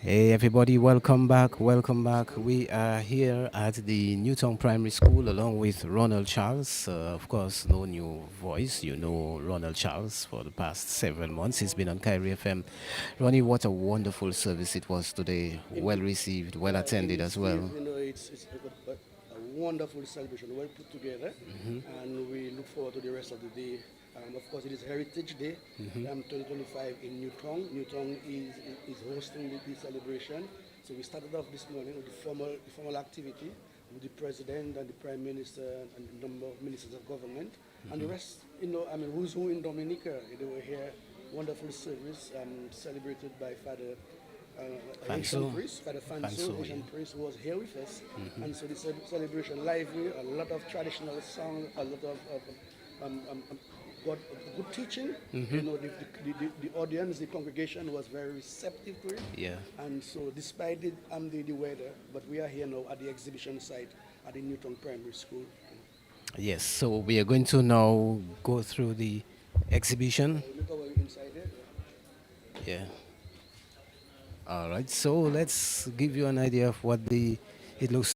Hey everybody, welcome back. Welcome back. We are here at the Newtown Primary School along with Ronald Charles. Of course, no new voice. You know Ronald Charles for the past several months. He's been on Kyrie FM. Ronnie, what a wonderful service it was today. Well Indeed, received, well yeah, attended as indeed, well. it's a wonderful celebration, well put together, and we look forward to the rest of the day. Of course, it is Heritage Day, 2025 in Newtown. Newtown is hosting the celebration. So we started off this morning with the formal activity with the president and the prime minister and a number of ministers of government, and the rest. Who's who in Dominica? They were here. Wonderful service celebrated by Father Haitian Fanso, priest, Father Fanso, Fanso, Haitian priest, was here with us. And so the celebration lively, a lot of traditional song, a lot of um, um, um, good teaching. The audience, the congregation was very receptive to it. yeah. And so despite the weather, but we are here now at the exhibition site at the Newton Primary School. Yes, so we are going to now go through the exhibition. Look over inside there. Yeah. All right, so let's give you an idea of what the it looks.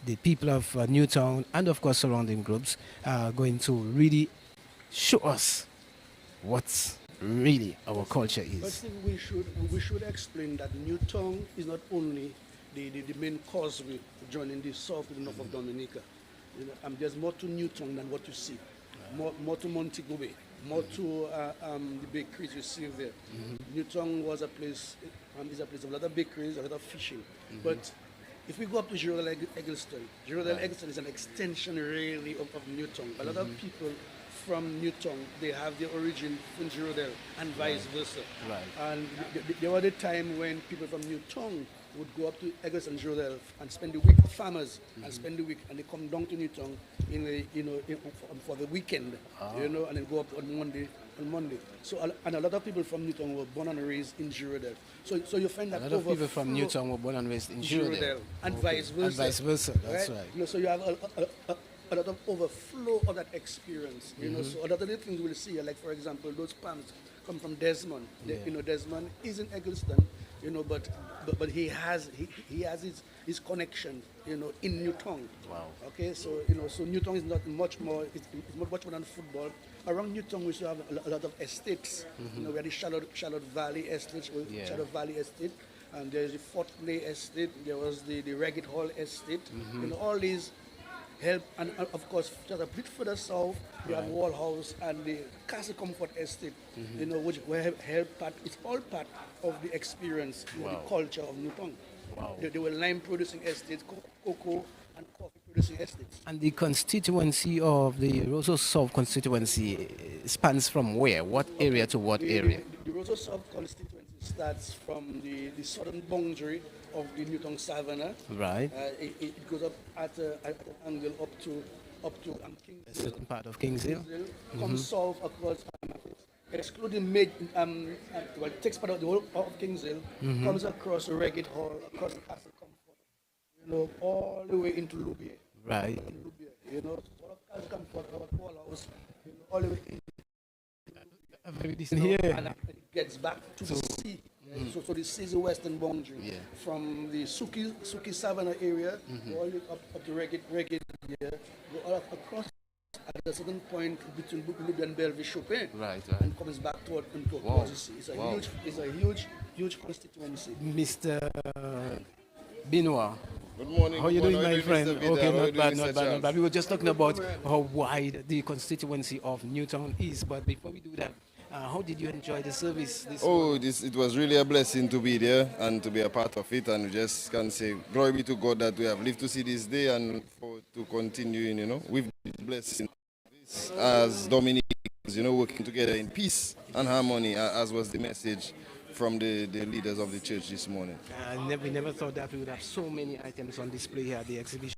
The people of Newtown and of course surrounding groups are going to really show us what's really our culture But is. still, we should explain that Newtown is not only the main causeway joining the south to the north of Dominica. There's more to Newtown than what you see. More to Montego Bay, more to the bakeries you see there. Newtown was a place, is a place of a lot of bakeries, a lot of fishing. But if we go up to Eggleston, Eggleston is an extension really of Newtown. A lot of people from Newtown, they have their origin from Girondale and vice versa. Right. And there was a time when people from Newtown would go up to Eggleston, Girondale and spend the week, farmers, and spend the week, and they come down to Newtown for the weekend, and then go up on Monday. So, and a lot of people from Newtown were born and raised in Girondale. So you find A that lot of people from Newtown were born and raised in Girondale. and vice versa. And vice versa, that's right. So you have a lot of overflow of that experience. So a lot of the things we'll see, like for example, those palms come from Desmond. Desmond is in Eggleston, but he has his connection, in Newtown. Wow. Okay, so so Newtown is not much more. It's much more than football. Around Newtown, we still have a lot of estates. We have the Charlotte Valley Estate, Charlotte Valley Estate, and there's the Fort Lay Estate. There was the Ragged Hall Estate. All these help, and of course, just a bit further south, we have Wall House and the Castle Comfort Estate. Which help part. It's all part of the experience, the culture of Newtown. Wow. They were lime producing estates, cocoa and coffee producing estates. And the constituency of the Roseau South constituency spans from where? What area to what area? The Roseau South constituency starts from the southern boundary of the Newtown Savannah. Right. It goes up at an angle up to A Kingshill. certain part of Kings Hill. Comes south across, excluding it takes part of the whole of Kingshill, comes across the Ragged Hall, across the Castle Comfort, all the way into Loubier. Right. All of Castle Comfort, our Wall House, all the way into Very decent here. and it gets back to the sea. So the sea is the western boundary. Yeah. From the Suki Savannah area, all the way up to Ragged here, go all across at a certain point between Loubier and Bellevue Chopin. Right. And comes back towards the sea. It's a huge constituency. Mr. Benoit. Good morning. How are you good doing, morning. my friend? Mr. Vidal? Okay, How you not doing, bad, Mr. not bad, not Charles? bad. We were just talking about how wide the constituency of Newtown is, but before we do that, how did you enjoy the service this morning? It was really a blessing to be there and to be a part of it, and we just can say glory be to God that we have lived to see this day and look forward to continuing, with this blessing as Dominicans, working together in peace and harmony, as was the message from the leaders of the church this morning. We never thought that we would have so many items on display here at the exhibition.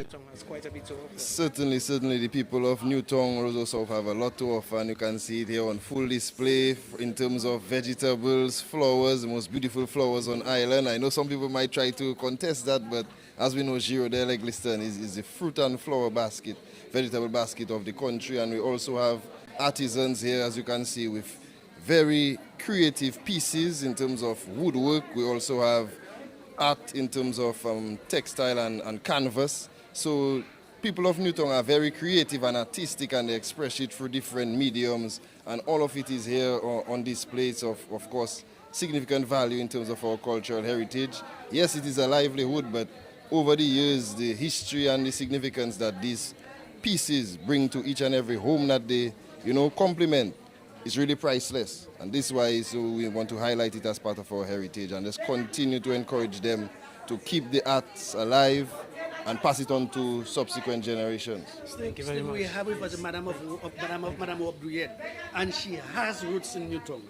Newtown has quite a bit to offer. Certainly, the people of Newtown, Roseau South have a lot to offer, and you can see it here on full display in terms of vegetables, flowers, the most beautiful flowers on island. I know some people might try to contest that, but as we know, Girondale Eggleston is the fruit and flower basket, vegetable basket of the country, and we also have artisans here, as you can see, with very creative pieces in terms of woodwork. We also have art in terms of textile and canvas. So people of Newtown are very creative and artistic, and they express it through different mediums, and all of it is here on display. It's of course significant value in terms of our cultural heritage. Yes, it is a livelihood, but over the years, the history and the significance that these pieces bring to each and every home that they complement is really priceless. And this is why we want to highlight it as part of our heritage and just continue to encourage them to keep the arts alive and pass it on to subsequent generations. Thank you very Still, much. we have with us Madame O'Brien, and she has roots in Newtown.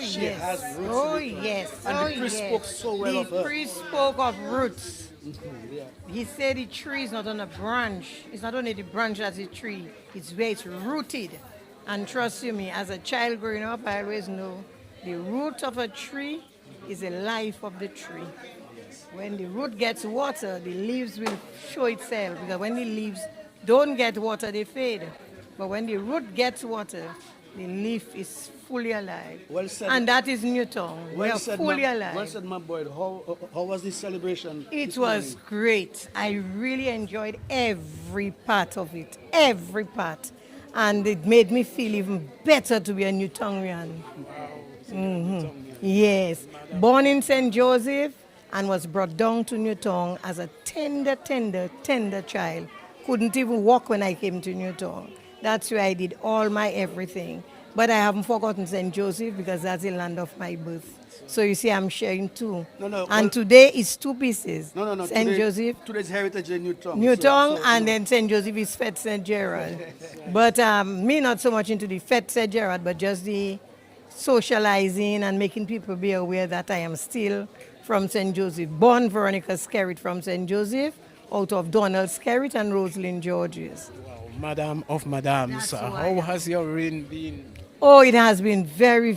She has roots in Newtown. Yes. And the priest spoke so well of The her. priest spoke of roots. Yeah. He said the tree is not on a branch. It's not only the branch that's a tree. It's where it's rooted. And trust you me, as a child growing up, I always know the root of a tree is the life of the tree. When the root gets water, the leaves will show itself, because when the leaves don't get water, they fade. But when the root gets water, the leaf is fully alive. Well said. And that is Newtown. We are fully alive. Well said, my boy. How was the celebration? It was great. I really enjoyed every part of it. Every part. and it made me feel even better to be a Newtonian. Yes, born in St. Joseph and was brought down to Newton as a tender child. Couldn't even walk when I came to Newton. That's where I did all my everything. But I haven't forgotten St. Joseph because that's the land of my birth. So you see, I'm sharing two. No, And well, today is two pieces. no. St. Joseph, Today's heritage in Newton. Newton, and then St. Joseph is Fete St. Gerard. But me not so much into the Fete St. Gerard, but just the socializing and making people be aware that I am still from St. Joseph. Born Veronica Skerritt from St. Joseph, out of Donald Skerritt and Rosalind Georges. Wow, Madam of Madams, That's who I how am. has your reign been? Oh, it has been very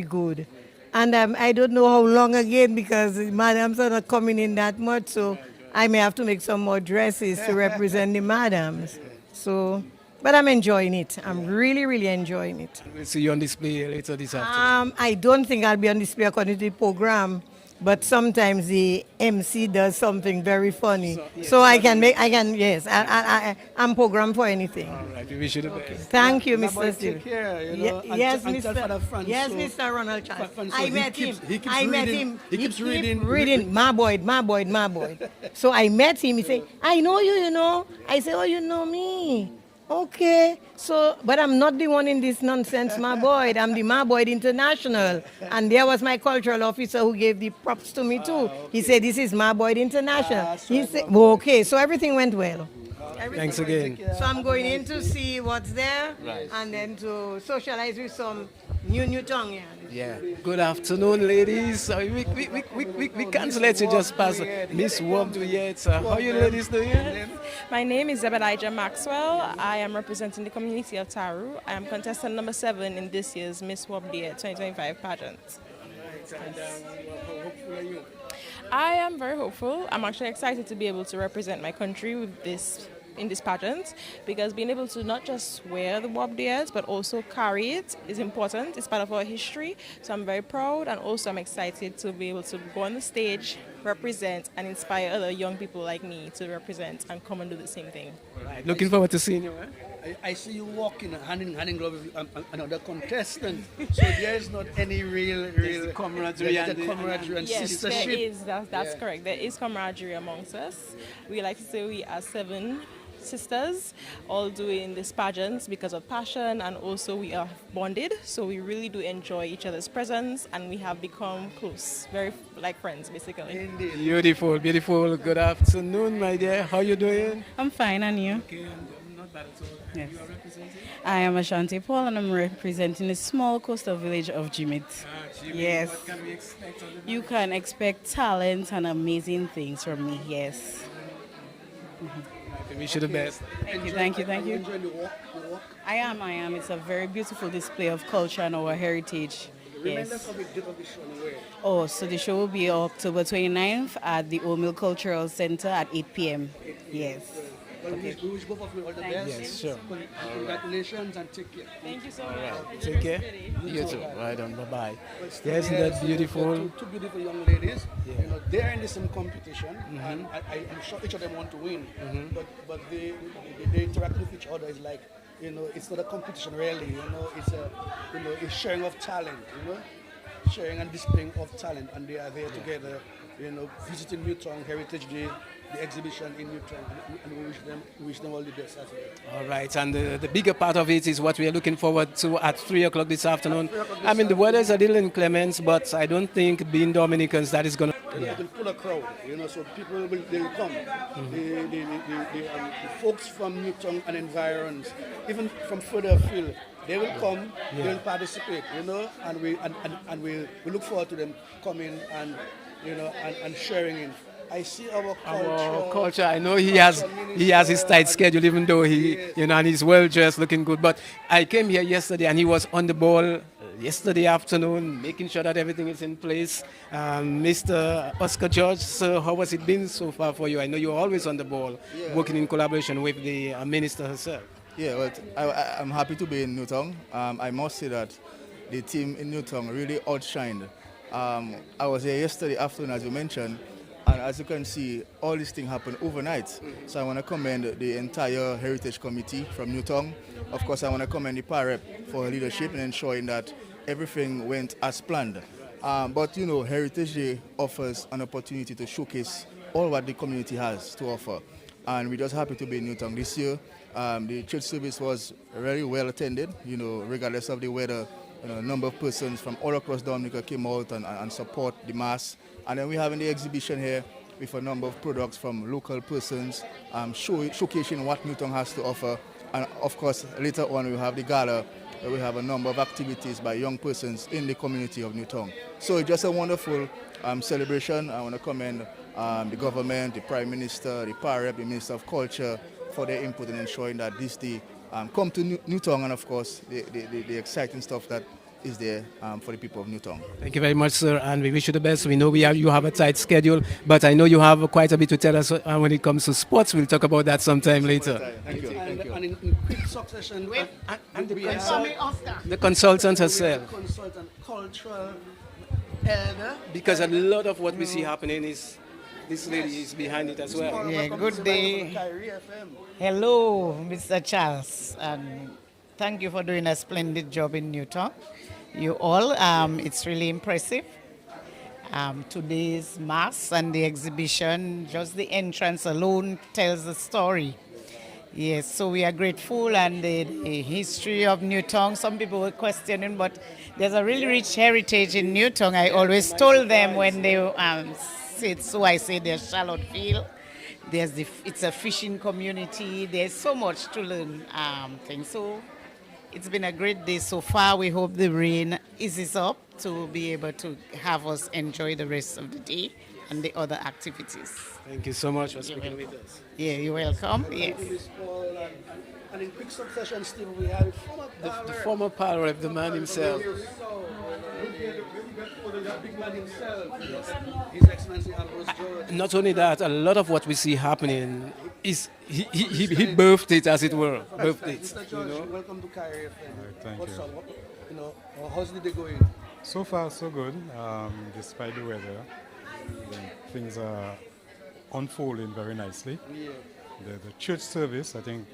good. And I don't know how long again because the madams are not coming in that much, so I may have to make some more dresses to represent the madams. So, but I'm enjoying it. I'm really enjoying it. We'll see you on display later this afternoon. I don't think I'll be on display according to the program, but sometimes the MC does something very funny. So yes, I'm programmed for anything. All right, we wish you the best. Thank you, My Mr. boy, Steve. take care, Yes, and tell Father Mr. Francis, Yes, so- Mr. Ronald Charles. Francis, I he met keeps- him. he keeps I met reading- him. he keeps reading- reading. My boy. So I met him. He said, "I know you. You know." I said, "Oh, you know me." Okay. So, but I'm not the one in this nonsense, my boy. I'm the my boy international, and there was my cultural officer who gave the props to me too. He said, "This is my boy international." He said, "Okay." So everything went well. Thanks again. So I'm going in to see what's there, and then to socialize with some new Newtonians. Yeah. Good afternoon, ladies. We can't let you just pass. Miss Wobdu yet. How you ladies doing? My name is Zebediah Maxwell. I am representing the community of Taru. I am contestant number 7 in this year's Miss Wobdia 2025 pageant. I am very hopeful. I'm actually excited to be able to represent my country with this in this pageant because being able to not just wear the Wobdias but also carry it is important. It's part of our history. So I'm very proud and also I'm excited to be able to go on the stage, represent and inspire other young people like me to represent and come and do the same thing. Right. Looking forward to seeing you. I see you walking hand in glove with another contestant. So there is not any real camaraderie there's and the- camaraderie and Yes, there sistership. is. That's correct. There is camaraderie amongst us. We like to say we are 7 sisters, all doing this pageants because of passion, and also we are bonded. So we really do enjoy each other's presence, and we have become close, very like friends, basically. Indeed. Beautiful, beautiful. Good afternoon, my dear. How you doing? I'm fine, and you? Okay, I'm not bad at all. Yes. You are representing? I am Ashanti Paul, and I'm representing the small coastal village of Jimit. Jimmy, Yes. What can we expect on the You can expect talent and amazing things from me, yes. I wish you the best. Thank you. Enjoying the walk. I am. It's a very beautiful display of culture and our heritage. Remind us Yes. of the date of the show and where. Oh, so the show will be October 29th at the Old Mill Cultural Center at 8 p.m. Yes. Well, we wish both of you all the best. Yes, sure. Congratulations and take care. Thank you so much. Take care. You too. Right on. Bye bye. Yes, isn't that beautiful? Two beautiful young ladies. You know, they're in the same competition, and I'm sure each of them want to win. But they interact with each other. It's like, you know, it's not a competition really. You know, it's sharing of talent. You know, sharing and displaying of talent, and they are there together. You know, visiting Newton Heritage Day, the exhibition in Newton, and we wish them all the best as well. All right, and the bigger part of it is what we are looking forward to at 3 o'clock this afternoon. I mean, the weather is a little inclement, but I don't think being Dominicans that is going to... It will pull a crowd, you know, so people will come. The folks from Newton and environs, even from further afield, they will come, they will participate, you know, and we look forward to them coming and, you know, and sharing in. I see our culture. I know he has his tight schedule, even though and he's well dressed, looking good. But I came here yesterday and he was on the ball yesterday afternoon, making sure that everything is in place. Mr. Oscar George, so how has it been so far for you? I know you're always on the ball, working in collaboration with the minister herself. Yeah, well, I'm happy to be in Newton. I must say that the team in Newton really outshined. I was here yesterday afternoon, as you mentioned, And as you can see, all these things happen overnight. So I want to commend the entire Heritage Committee from Newtown. Of course, I want to commend the PAREP for her leadership in ensuring that everything went as planned. But you know, Heritage Day offers an opportunity to showcase all what the community has to offer. And we're just happy to be in Newtown this year. The church service was very well attended, you know, regardless of the weather. You know, a number of persons from all across Dominica came out and support the mass. And then we have in the exhibition here with a number of products from local persons, showcasing what Newtown has to offer. And of course, later on we have the gala, where we have a number of activities by young persons in the community of Newtown. So it's just a wonderful celebration. I want to commend the government, the Prime Minister, the PAREP, the Minister of Culture for their input in ensuring that this day come to Newtown, and of course the exciting stuff that is there for the people of Newtown. Thank you very much, sir, and we wish you the best. We know you have a tight schedule, but I know you have quite a bit to tell us when it comes to sports. We'll talk about that sometime later. Thank you. And in quick succession, And we have the consultant herself, consultant, cultural elder. because a lot of what we see happening is this lady is behind it as well. Yeah, Welcome good to day. Kyrie FM. Hello, Mr. Charles, and thank you for doing a splendid job in Newtown. You all, it's really impressive. Today's mass and the exhibition, just the entrance alone tells the story. Yes, so we are grateful, and the history of Newtown, some people were questioning, but there's a really rich heritage in Newtown. I always told them when they said, so I say there's Charlotte Field, it's a fishing community, there's so much to learn. So it's been a great day so far. We hope the rain eases up to be able to have us enjoy the rest of the day and the other activities. Thank you so much for speaking with us. Yeah, you're welcome. Yes. And in quick succession, Steve, we have The former power of the man himself. the big man himself, His Excellency Ambrose George. Not only that, a lot of what we see happening is he birthed it, as it were. Birthed it. Mr. You George, know? welcome to Kyrie FM. Thank What's you. up? How's the day going? So far, so good. Despite the weather, things are unfolding very nicely. Yeah. The church service, I think,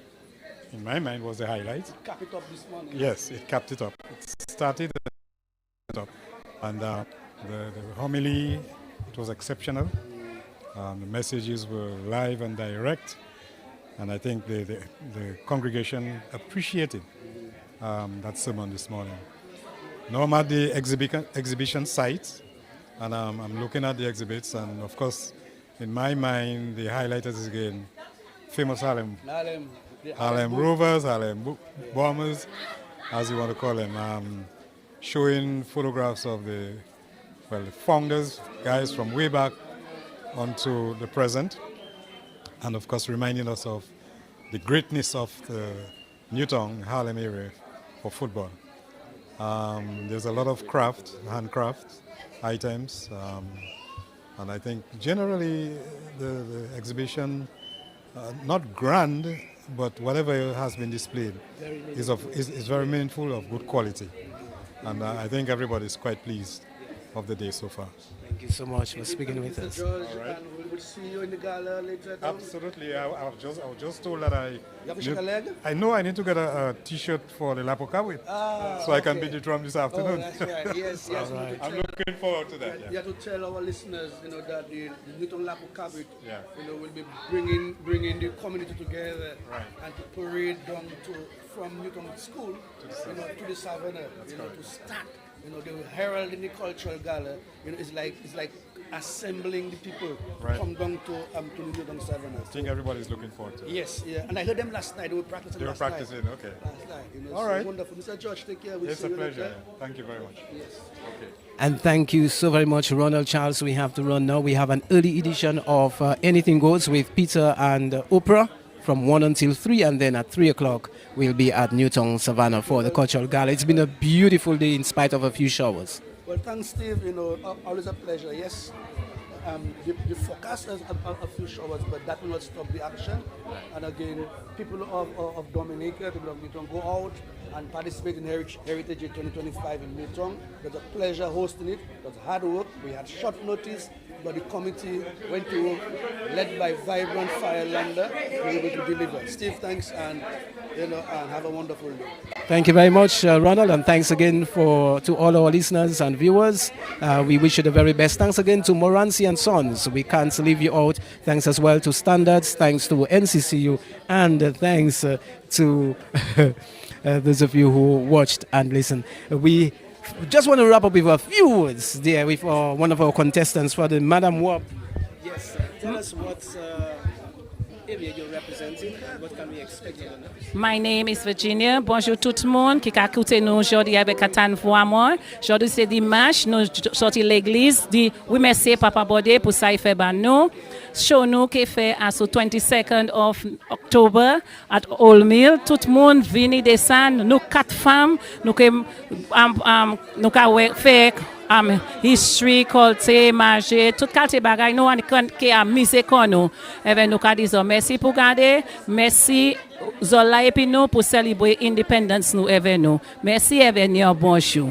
in my mind, was the highlight. Cap it up this morning. Yes, it capped it up. It started it up, and the homily, it was exceptional. The messages were live and direct, and I think the congregation appreciated that sermon this morning. Now I'm at the exhibition site, and I'm looking at the exhibits, and of course, in my mind, the highlight is again famous Harlem Rovers, Harlem Bombers, as you want to call them, showing photographs of the founders, guys from way back onto the present, and of course reminding us of the greatness of the Newtown, Harlem area for football. There's a lot of handcraft items, and I think generally the exhibition, not grand, but whatever has been displayed is very meaningful, of good quality. And I think everybody is quite pleased of the day so far. Thank you so much for speaking with Mr. us. George, and we will see you in the gala later. Absolutely. I was just told that You have to shake a leg? I know I need to get a T-shirt for the Lapoca with, so I can beat the drum this Oh, afternoon. that's right. Yes, yes. right. I'm looking forward to that. You Yeah. have to tell our listeners, that the Newton Lapo Cabot, Yeah. will be bringing the community together, Right. and to parade down from Newton School, to the Savannah, to start. The herald in the cultural gala, it's like assembling the people Right. come down to Newton Savannah. I think everybody's looking forward to it. Yes, yeah, and I heard them last night. They were practicing. They were last practicing, night. okay. Last night, All so right. wonderful, Mr. George. Take care. We'll It's see a you pleasure. later. Yeah. Thank you very much. Yes. Okay. And thank you so very much, Ronald Charles. We have to run now. We have an early edition of Anything Goes with Peter and Oprah from 1 until 3, and then at 3 o'clock we'll be at Newtown Savannah for the cultural gala. It's been a beautiful day in spite of a few showers. Well, thanks, Steve. Always a pleasure. Yes, the forecast is a few showers, but that will not stop the action. And again, people of Dominica, people of Newtown, go out and participate in Heritage Day 2025 in Newtown. It was a pleasure hosting it. It was hard work. We had short notice, but the committee went to work, led by vibrant Firelander, were able to deliver. Steve, thanks, and and have a wonderful day. Thank you very much, Ronald, and thanks again to all our listeners and viewers. We wish you the very best. Thanks again to Moranci and Sons. We can't leave you out. Thanks as well to Standards. Thanks to NCCU, and thanks to those of you who watched and listened. We just want to wrap up with a few words there with one of our contestants for the Madam Wap. Yes, tell us what area you're representing. What can we expect? My name is Virginia. Bonjour tout le monde qui a écouté nous aujourd'hui avec Atan moi. Aujourd'hui c'est dimanche, nous sorti l'église. Dit oui merci Papa Bodé pour ça il fait ban nous. Show nous qui fait à ce 22nd of October at Old Mill. Tout le monde vini descendre. Nous 4 femmes, nous fait history, culture, manger, tout quartier bagay nous qui a misé kon nous. Et nous ka disons merci pour garder, merci Zola et puis nous pour célébrer independence nous et nous. Merci et bonjour.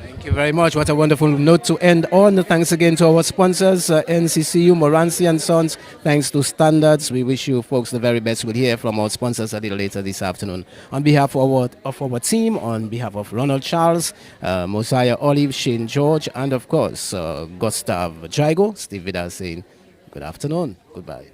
Thank you very much. What a wonderful note to end on. Thanks again to our sponsors, NCCU, Moranci and Sons. Thanks to Standards. We wish you folks the very best. We'll hear from our sponsors a little later this afternoon. On behalf of our team, on behalf of Ronald Charles, Mosiah Olive, Shane George, and of course, Gustav Jago, Steve Vidal saying good afternoon. Goodbye.